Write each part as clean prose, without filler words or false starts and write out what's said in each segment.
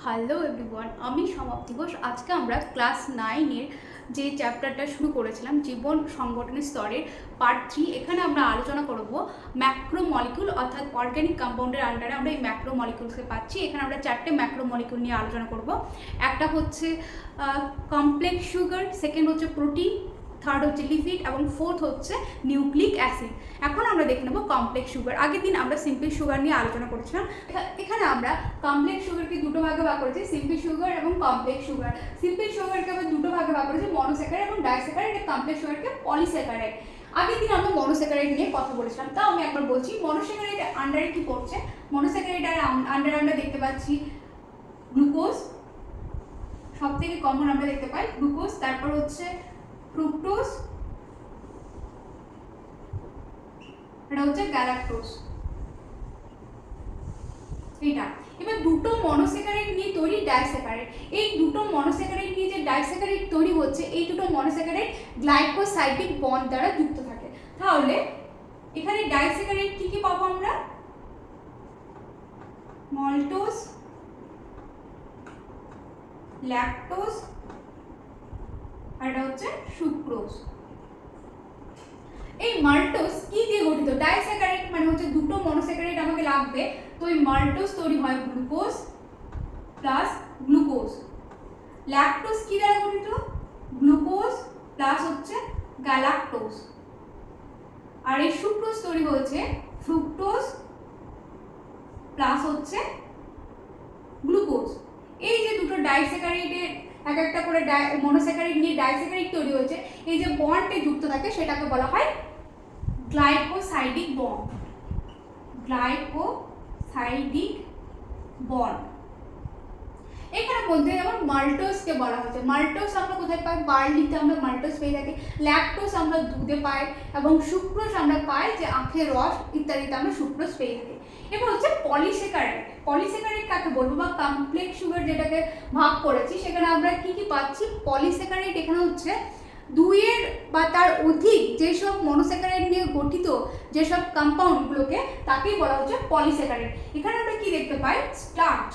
Hello everyone, আমি সমাপ্তি ঘোষ। আজকে আমরা ক্লাস 9-এর যে চ্যাপ্টারটা শুরু করেছিলাম জীবন সংগঠনের স্তরের পার্ট 3, এখানে আমরা আলোচনা করব ম্যাক্রোমলিকিউল অর্থাৎ অর্গ্যানিক কম্পাউন্ডের আন্ডারে আমরা এই ম্যাক্রোমলিকিউলসকে পাচ্ছি। এখানে আমরা 4টে ম্যাক্রোমলিকিউল নিয়ে আলোচনা করব। একটা হচ্ছে কমপ্লেক্স সুগার, সেকেন্ড হচ্ছে প্রোটিন, থার্ড হচ্ছে লিপিড এবং ফোর্থ হচ্ছে নিউক্লিক অ্যাসিড। এখন আমরা দেখে নেব কমপ্লেক্স সুগার। আগের দিন আমরা সিম্পল সুগার নিয়ে আলোচনা করেছিলাম। এখানে আমরা কমপ্লেক্স সুগারকে দুটো ভাগে ভাগ করেছি, সিম্পল সুগার এবং কমপ্লেক্স সুগার। সিম্পল সুগারকে আমরা দুটো ভাগে ভাগ করেছি, মনোস্যাকারাইড এবং ডাইস্যাকারাইড। Complex সুগারকে polysaccharide. আগের দিন আমরা মনোস্যাকারাইড নিয়ে কথা বলেছিলাম, তাও আমি একবার বলছি। মনোস্যাকারাইড আন্ডারে কি পড়ছে? মনোস্যাকারাইড আন্ডারে আমরা দেখতে পাচ্ছি গ্লুকোজ, সব থেকে কমন আমরা দেখতে পাই গ্লুকোজ, তারপর হচ্ছে ফ্রুক্টোজ, এটা হচ্ছে গ্যালাক্টোজ। এটা এবার দুটো মনোস্যাকারাইড নিয়ে তৈরি ডাইস্যাকারাইড। এই দুটো মনোস্যাকারাইড নিয়ে যে ডাইস্যাকারাইড তৈরি হচ্ছে, এই দুটো মনোস্যাকারাইড গ্লাইকোসাইডিক বন্ড দ্বারা যুক্ত থাকে। তাহলে এখানে ডাইস্যাকারাইড কি কি পাবো আমরা? মল্টোজ, ল্যাকটোজ, আর এটা হচ্ছে সুক্রোজ। এই মাল্টোজ কি দিয়ে গঠিত? ডাইস্যাকারাইড মানে হচ্ছে দুটো মনোস্যাকারাইড আমাকে লাগবে, তো এই মাল্টোজ তৈরি হয় গ্লুকোজ প্লাস গ্লুকোজ। ল্যাকটোজ কি দ্বারা গঠিত? গ্লুকোজ প্লাস হচ্ছে গ্যালাক্টোজ। আর এই সুক্রোজ তৈরি হয়েছে ফ্রুক্টোজ প্লাস হচ্ছে গ্লুকোজ। এই যে দুটো ডাইস্যাকারাইডের এক একটা করে মনোস্যাকারাইড নিয়ে ডাইস্যাকারাইড তৈরি হয়েছে, এই যে বন্ডে যুক্ত থাকে সেটাকে বলা হয় গ্লাইকোসাইডিক বন্ড। Glycosidic bond. এখানে মধ্যে যেমন মাল্টোজকে বলা হয়েছে, মাল্টোজ আমরা কোথায় পাই? বার্লিতে আমরা মাল্টোজ পেয়ে থাকি, ল্যাকটোজ আমরা দুধে পাই, এবং সুক্রোজ আমরা পাই যে আখের রস ইত্যাদিতে আমরা সুক্রোজ পেয়ে থাকি। এবার হচ্ছে পলিস্যাকারাইড। পলিস্যাকারাইড কাকে বলবো? বা কমপ্লেক্স সুগার যেটাকে ভাগ করেছি, সেখানে আমরা কি কি পাচ্ছি? পলিস্যাকারাইড এখানে হচ্ছে দুইয়ের বা তার অধিক যেসব মনোস্যাকারাইড নিয়ে গঠিত যেসব কম্পাউন্ডগুলোকে, তাকেই বলা হচ্ছে পলিস্যাকারাইড। এখানে আমরা কি দেখতে পাই? স্টার্চ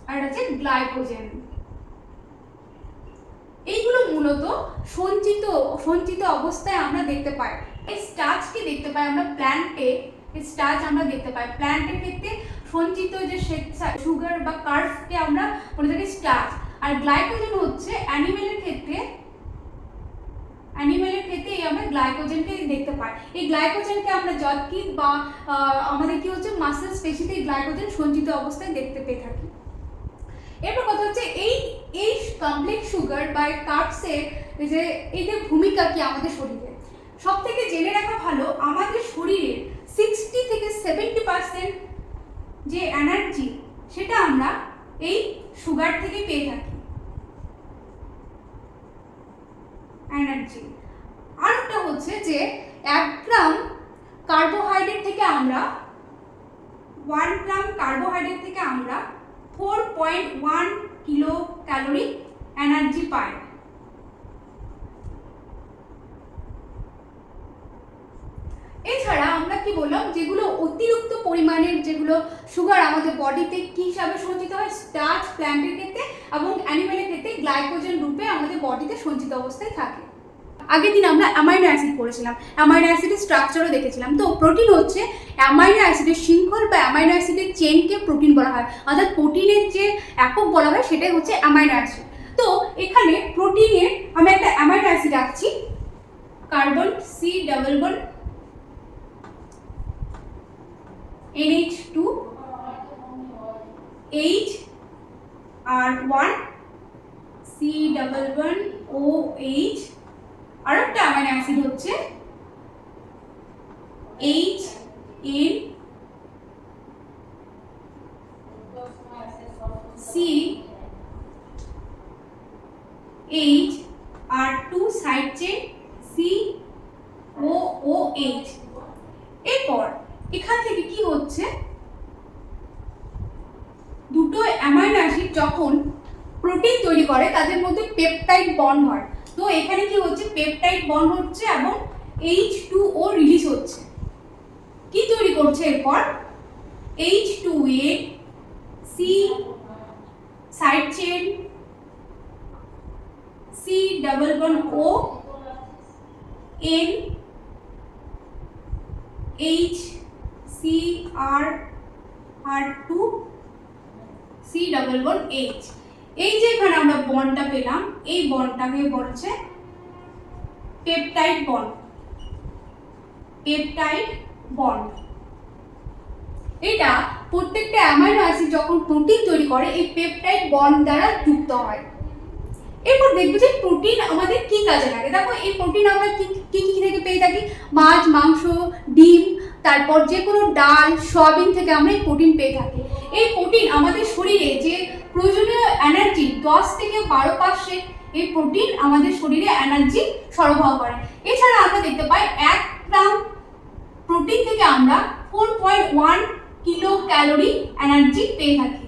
আর হচ্ছে গ্লাইকোজেন। এইগুলো মূলত সঞ্চিত অবস্থায় আমরা দেখতে পাই। এই স্টার্চকে দেখতে পাই আমরা প্ল্যান্টে, এই স্টার্চ আমরা দেখতে পাই প্ল্যান্টের ক্ষেত্রে। সঞ্চিত যে সুগার বা কার্বকে আমরা বলে থাকি স্টার্চ। আর গ্লাইকোজেন হচ্ছে অ্যানিমেলের ক্ষেত্রে আমরা গ্লাইকোজেনকে দেখতে পাই। এই গ্লাইকোজেনকে আমরা যকৃৎ বা আমাদের কি হচ্ছে মাসেলস পেশিতে গ্লাইকোজেন সঞ্চিত অবস্থায় দেখতে পেয়ে থাকি। এরপর কথা হচ্ছে এই কমপ্লেক্স সুগার বা কার্বসের যে এদের ভূমিকা কি আমাদের শরীরে। সব থেকে জেনে রাখা ভালো, আমাদের শরীরের 60 থেকে 70% যে এনার্জি, সেটা আমরা এই সুগার থেকে পেয়ে থাকি। এনার্জি আরেকটা হচ্ছে যে 1 গ্রাম কার্বোহাইড্রেট থেকে আমরা 4.1 কিলো ক্যালোরি এনার্জি পাই। এছাড়া আমরা কি বললাম, যেগুলো অতিরিক্ত পরিমাণের যেগুলো সুগার আমাদের বডিতে কি হিসাবে সঞ্চিত হয়? স্টার্চ প্ল্যান্টের ক্ষেত্রে, এবং অ্যানিমেলের ক্ষেত্রে গ্লাইকোজেন রূপে আমাদের বডিতে সঞ্চিত অবস্থায় থাকে। আগের দিন আমরা অ্যামাইনো অ্যাসিড পড়েছিলাম, অ্যামাইনো অ্যাসিডের স্ট্রাকচারও দেখেছিলাম। তো প্রোটিন হচ্ছে অ্যামাইনো অ্যাসিডের শৃঙ্খল বা অ্যামাইনো অ্যাসিডের চেনকে প্রোটিন বলা হয়, অর্থাৎ প্রোটিনের যে একক বলা হয় সেটাই হচ্ছে অ্যামাইনো অ্যাসিড। তো এখানে প্রোটিনের আমি একটা অ্যামাইনো অ্যাসিড আঁকছি, carbon C double bond NH2 HR1 C double bond OH। আর একটা অ্যামাইনো অ্যাসিড হচ্ছে HNCHR2 সাইড চেন COOH। এরপর এখান থেকে কি হচ্ছে, দুটো অ্যামাইনো অ্যাসিড যখন প্রোটিন তৈরি করে তাদের মধ্যে পেপটাইড বন্ড হয়। তো এখানে কি হচ্ছে? পেপটাইড বন্ড হচ্ছে এবং H2O রিলিজ হচ্ছে। কি তৈরি করছে এরপর? H2A C side chain, C double bond O, N H C R R2 C double bond H। এই যে এখানে আমরা বন্ডটা পেলাম, এই বন্ডটাকে বলছে পেপটাইড বন্ড। পেপটাইড বন্ড এটা প্রত্যেকটা অ্যামাইনো অ্যাসিড যখন প্রোটিন তৈরি করে এই পেপটাইড বন্ড দ্বারা যুক্ত হয়। এরপর দেখবো যে প্রোটিন আমাদের কি কাজে লাগে। দেখো এই প্রোটিন আমরা কি কি থেকে পেয়ে থাকি, মাছ, মাংস, ডিম, তারপর যে কোনো ডাল, সয়াবিন থেকে আমরা এই প্রোটিন পেয়ে থাকি। এই প্রোটিন আমাদের শরীরে যে প্রয়োজনীয় এনার্জি 10 থেকে 12% এই প্রোটিন আমাদের শরীরে এনার্জি সরবরাহ করে। এছাড়া আমরা দেখতে পাই 1 গ্রাম প্রোটিন থেকে আমরা 4.1 কিলো ক্যালোরি এনার্জি পেয়ে থাকি।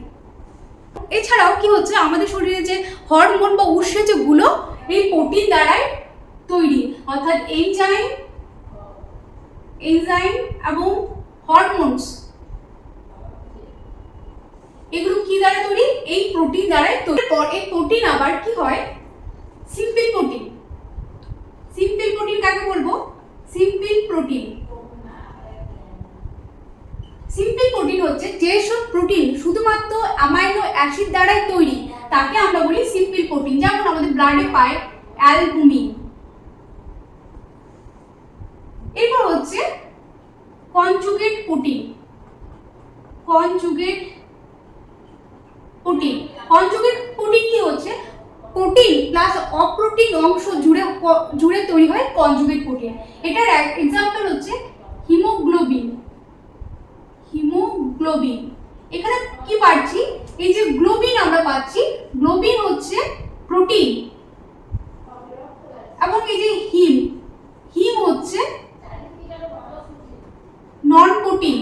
এছাড়াও কি হচ্ছে, আমাদের শরীরে যে হরমোন বা উৎসেচকগুলো এই প্রোটিন দ্বারাই তৈরি, অর্থাৎ এনজাইম এবং হরমোনস এগুলো কি দ্বারা তৈরি, এই প্রোটিন দ্বারাই তৈরি। এই প্রোটিন আবার কি হয়, সিম্পল প্রোটিন। সিম্পল প্রোটিন কাকে বলবো, সিম্পল প্রোটিন। সিম্পল প্রোটিন হচ্ছে যেসব প্রোটিন শুধুমাত্র অ্যামাইনো অ্যাসিড দ্বারাই তৈরি তাকে আমরা বলি সিম্পল প্রোটিন। যেমন আমাদের ব্লাডে পাই অ্যালবুমিন। এরপর হচ্ছে conjugate protein. Conjugate protein, conjugate protein কি হচ্ছে, প্রোটিন প্লাস অপ্রোটিন অংশ জুড়ে তৈরি হয় কনজুগেট প্রোটিন। এটার এক্সাম্পল হচ্ছে হিমোগ্লোবিন। হিমোগ্লোবিন এখানে কি পাচ্ছি, এই যে গ্লোবিন আমরা পাচ্ছি, গ্লোবিন হচ্ছে প্রোটিন, এবং এই যে হিম হচ্ছে নন প্রোটিন।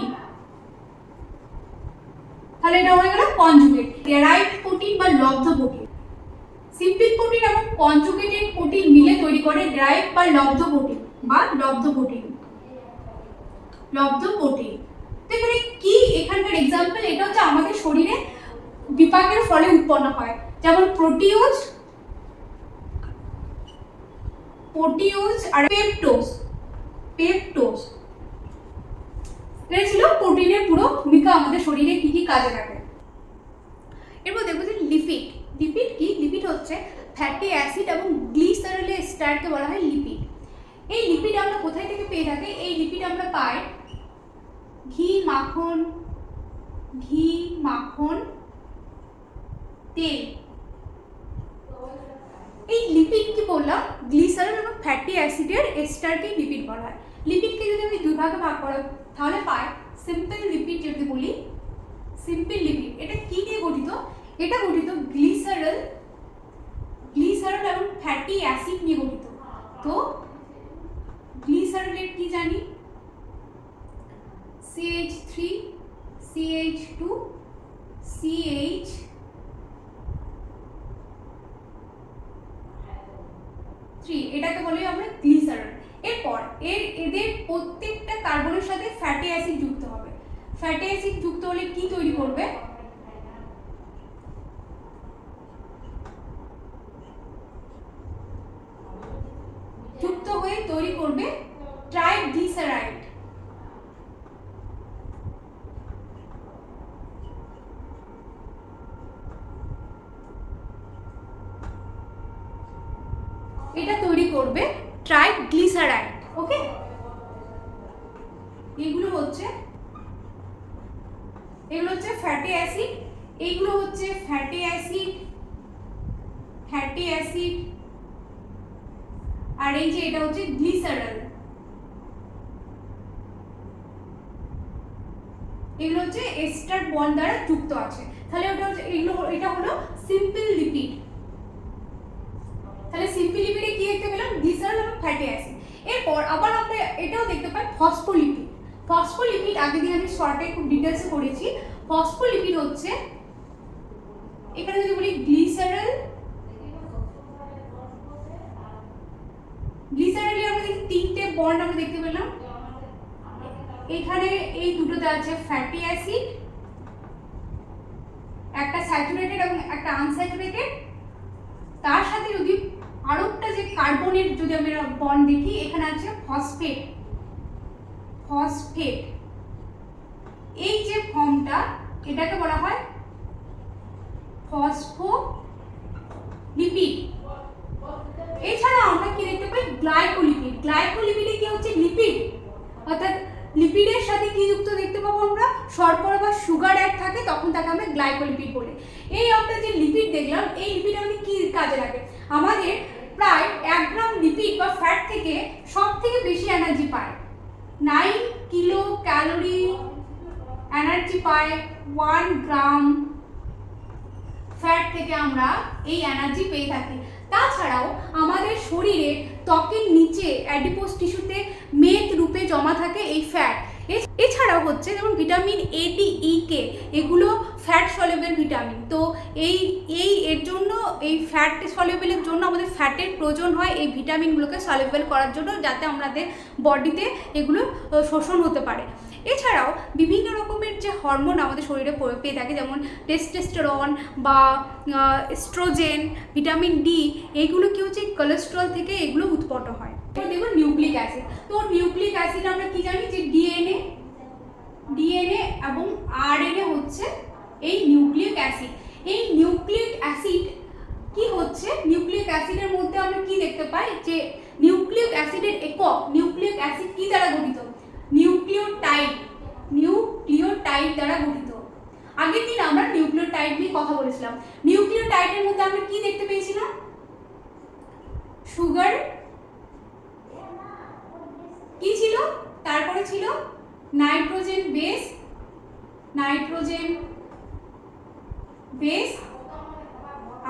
তাহলে এটা হয়ে গেল কনজুগেট। ডেরাইভড প্রোটিন বা লব্ধ প্রোটিন। সিম্পল প্রোটিন এবং কনজুগেটেড প্রোটিন মিলে তৈরি করে ডেরাইভড বা লব্ধ প্রোটিন বা লব্ধ প্রোটিন। লব্ধ প্রোটিন এখানে কি, এখানকার এক্সাম্পল এটা হচ্ছে আমাদের শরীরে বিপাকের ফলে উৎপন্ন হয়, যেমন প্রোটিওজ আর পেপটোজ। এটা ছিল প্রোটিনের পুরো ভূমিকা আমাদের শরীরে কি কি কাজে লাগে। এরপর দেখবো যে লিপিড। লিপিড কি, লিপিড হচ্ছে ফ্যাটি অ্যাসিড এবং গ্লিসারলের এস্টারকে বলা হয় লিপিড। এই লিপিড আমরা কোথায় থেকে পেয়ে থাকি, এই লিপিড আমরা পাই ঘি, মাখন, তেল। এই লিপিড কি বললাম, গ্লিসারল এবং ফ্যাটি অ্যাসিডের এস্টারকে লিপিড বলা হয়। লিপিডকে যদি আমি দুই ভাগে ভাগ করা তাহলে পাই সিম্পল লিপিড। যদি বলি সিম্পল লিপিড, এটা কি নিয়ে গঠিত, এটা গঠিত গ্লিসারল এবং ফ্যাটি অ্যাসিড নিয়ে গঠিত। তো গ্লিসারলের কি জানি, CH3 CH2 CH3, এটাকে বলি আমরা গ্লিসারল। এরপর এদের প্রত্যেকটা কার্বনের সাথে ফ্যাটি অ্যাসিড যুক্ত হবে। ফ্যাটি অ্যাসিড যুক্ত হলে কি তৈরি করবে, যুক্ত হয়ে তৈরি করবে ট্রাইগ্লিসারাইড। এটা তৈরি করবে ট্রাইগ্লিসারাইড। ওকে, এগুলো হচ্ছে ফ্যাটি অ্যাসিড। এইগুলো হচ্ছে ফ্যাটি অ্যাসিড, আর এই যে এটা হচ্ছে গ্লিসারল। এগুলো হচ্ছে এস্টার বন্ড দ্বারা যুক্ত আছে। তাহলে ওটা হচ্ছে এটা হলো সিম্পল লিপিড। তাহলে সিম্পল লিপিডে কি দেখতে পেলাম, গ্লিসারল এবং ফ্যাটি অ্যাসিড। এরপর আবার আমরা এটাও দেখতে পাই ফসফোলিপিড। ফসফোলিপিড আগে দিন আমি শর্টে খুব ডিটেইলসে পড়েছি। ফসফোলিপিড হচ্ছে, এখানে যদি বলি গ্লিসারল, গ্লিসারলে আমরা দেখি তিনটে বন্ড আমরা দেখতে পেলাম। এখানে এই দুটোতে আছে ফ্যাটি অ্যাসিড, একটা স্যাচুরেটেড এবং একটা আনস্যাচুরেটেড। তার সাথে যদি আরো একটা যে কার্বনের যদি আমরা বন্ড দেখি, এখানে আছে ফসফেট। ফসফেট এই যে ফর্মটা, এটাকে বলা হয় ফসফোলিপিড। এছাড়া আমরা কি দেখতে পাই, গ্লাইকোলিপিড। গ্লাইকোলিপিডে কি হচ্ছে, লিপিড, অর্থাৎ লিপিডের সাথে কি যুক্ত দেখতে পাবো আমরা, শর্করা বা সুগার অ্যাড থাকে, তখন তাকে আমরা গ্লাইকোলিপিড বলি। এই আমরা যে লিপিড দেখলাম, এই লিপিড আমাদের কি কাজে লাগে, আমাদের প্রায় 1 গ্রাম লিপিড বা ফ্যাট থেকে সব থেকে বেশি এনার্জি পায়। 9 কিলো ক্যালোরি এনার্জি পায় 1 গ্রাম ফ্যাট থেকে আমরা এই এনার্জি পেয়ে থাকি। তাছাড়াও আমাদের শরীরে ত্বকের নিচে অ্যাডিপোজ টিস্যুতে মেদ রূপে জমা থাকে এই ফ্যাট। এছাড়াও হচ্ছে যেমন ভিটামিন এ, ডি, ই, কে, এগুলো ফ্যাট সলিউবল ভিটামিন। তো এর জন্য এই ফ্যাট সলিউবলের জন্য আমাদের ফ্যাটের প্রয়োজন হয় এই ভিটামিনগুলোকে সলিউবল করার জন্য, যাতে আমাদের বডিতে এগুলো শোষণ হতে পারে। এছাড়াও বিভিন্ন রকমের যে হরমোন আমাদের শরীরে পেয়ে থাকে, যেমন টেস্টোস্টেরন বা এস্ট্রোজেন, ভিটামিন ডি, এইগুলো কি হচ্ছে কোলেস্টেরল থেকে এগুলো উৎপন্ন হয়। এবার দেখুন নিউক্লিক অ্যাসিড। তো নিউক্লিক অ্যাসিড আমরা কি জানি যে ডিএনএ এবং আরএনএ হচ্ছে এই নিউক্লিক অ্যাসিড। এই নিউক্লিক অ্যাসিড কি হচ্ছে, নিউক্লিক অ্যাসিডের মধ্যে আমরা কি দেখতে পাই যে নিউক্লিক অ্যাসিডের একক, নিউক্লিক অ্যাসিড কি দ্বারা গঠিত, নিউক্লিওটাইড দ্বারা গঠিত। আগের দিন আমরা নিউক্লিওটাইড নিয়ে কথা বলেছিলাম। নিউক্লিওটাইডের মধ্যে আমরা কি দেখতে পেয়েছিলাম, সুগার কি ছিল, তারপরে ছিল নাইট্রোজেন বেস,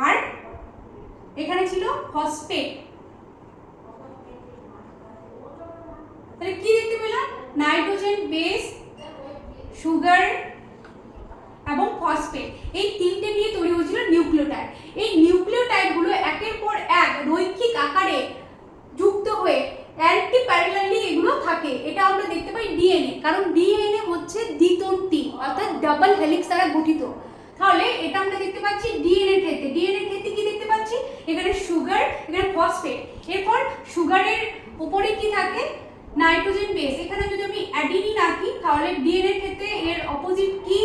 আর এখানে ছিল ফসফেট। তাহলে কি দেখতে পেলাম, নাইট্রোজেন বেস, সুগার এবং ফসফেট, এই তিনটে নিয়ে তৈরি হয়েছিল নিউক্লিওটাইড। এই নিউক্লিওটাইডগুলো একের পর এক রৈখিক আকারে যুক্ত হয়ে অ্যান্টি প্যারালালি এগুলো থাকে। এটা আমরা দেখতে পাই ডিএনএ, কারণ ডিএনএ হচ্ছে দ্বিতন্ত্রী অর্থাৎ ডাবল হেলিক্স দ্বারা গঠিত। তাহলে এটা আমরা দেখতে পাচ্ছি ডিএনএ ক্ষেত্রে কি দেখতে পাচ্ছি, এখানে সুগার, এখানে ফসফেট, এরপর সুগারের উপরে কি থাকে, নাইট্রোজেন বেস। এখানে যদি আমি অ্যাডিনিন আঁকি, তাহলে ডিএনএ ক্ষেত্রে এর অপোজিট কি,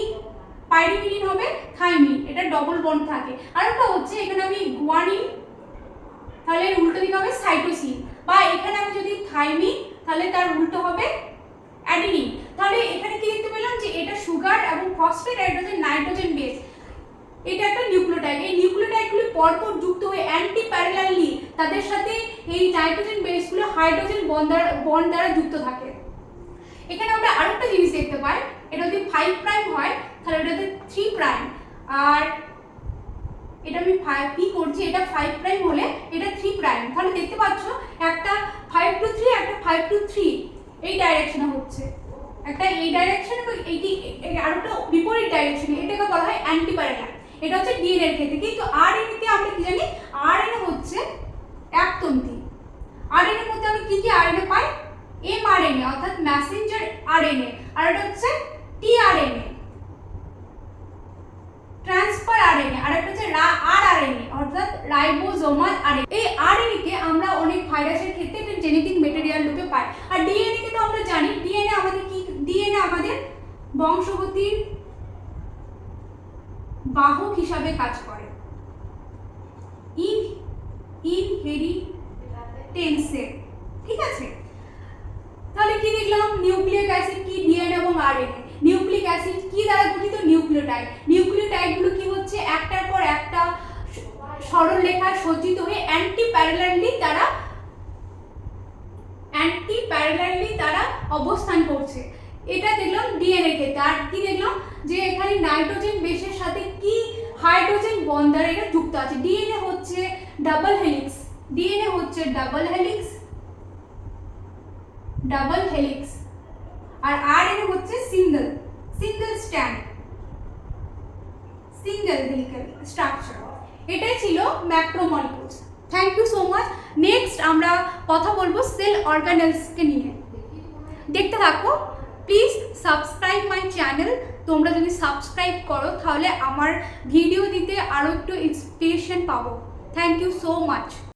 পাইরিমিডিন হবে থাইমিন, এটা ডবল বন্ড থাকে। আরেকটা হচ্ছে এখানে আমি গুয়ানিন, তাহলে এর উল্টো দিকে হবে সাইটোসিন, বা এখানে আমি যদি থাইমিন, তাহলে তার উল্টো হবে অ্যাডিনিন। তাহলে এখানে কি দেখতে পেলাম যে এটা সুগার এবং ফসফেট, এটা হচ্ছে নাইট্রোজেন বেস, এটা একটা নিউক্লিওটাইড। এই নিউক্লিওটাইডগুলো পরপর যুক্ত হয়ে অ্যান্টি প্যারালালি তাদের সাথে এই নাইট্রোজেন বেসগুলো হাইড্রোজেন বন্ড দ্বারা যুক্ত থাকে। এখানে আমরা আরেকটা জিনিস দেখতে পাই, এটা যদি 5 প্রাইম হয় তাহলে এটাতে 3 প্রাইম, আর এটা আমি কি করছি, এটা 5 প্রাইম হলে এটা 3 প্রাইম। তাহলে দেখতে পাচ্ছ একটা 5 to 3, একটা 5 to 3 এই ডাইরেকশনে হচ্ছে, একটা এই ডাইরেকশন এবং এইটি আরেকটা বিপরীত ডাইরেকশনে, এটাকে বলা হয় অ্যান্টি প্যারালাল। এটা হচ্ছে ডিএনএ এর ক্ষেত্রে। কিন্তু আরএনএ তে আমরা কি জানি, আরএনএ হচ্ছে একতন্ত্রী। আরএনএ এর মধ্যে আমরা কি কি আরএনএ পাই, এমআরএনএ অর্থাৎ মেসেঞ্জার আরএনএ, আর এটা হচ্ছে টিআরএনএ ট্রান্সফার আরএনএ, আর একটা হচ্ছে আরআরএনএ অর্থাৎ রাইবোজোমাল আরএনএ। এই আরএনএ কে আমরা অনেক ভাইরাসের ক্ষেত্রে একটা জেনেটিক ম্যাটেরিয়াল রূপে পাই। আর ডিএনএ কে তো আমরা জানি, ডিএনএ আমাদের কি, ডিএনএ আমাদের বংশগতির বাহক হিসাবে কাজ করে, ইনহেরিটেন্সে, ঠিক আছে। তাহলে কি দেখলাম, নিউক্লিক অ্যাসিড কি, ডিএনএ এবং আরএনএ। নিউক্লিক অ্যাসিড কি দ্বারা গঠিত, নিউক্লিওটাইড। নিউক্লিওটাইডগুলো কি হচ্ছে একটার পর একটা সরল রেখা সজ্জিত হয়ে অ্যান্টি প্যারালালি তারা অবস্থান করছে। এটা দেখলাম ডিএনএ ক্ষেত্রে। আর কি দেখলাম যে এখানে নাইট্রোজেন বেসের সাথে কি হাইড্রোজেন বন্ড দ্বারা এটা যুক্ত আছে। ডিএনএ হচ্ছে ডাবল হেলিক্স, আর আরএনএ হচ্ছে সিঙ্গেল হেলিক্যাল স্ট্রাকচার। এটাই ছিল macromolecules. Thank you so much. Next আমরা কথা বলবো সেল অর্গানেলসকে নিয়ে। দেখতে থাকো, প্লিজ সাবস্ক্রাইব মাই চ্যানেল তোমরা যদি সাবস্ক্রাইব করো তাহলে আমার ভিডিও দিতে আরও একটু ইন্সপিরেশন পাবো। Thank you so much.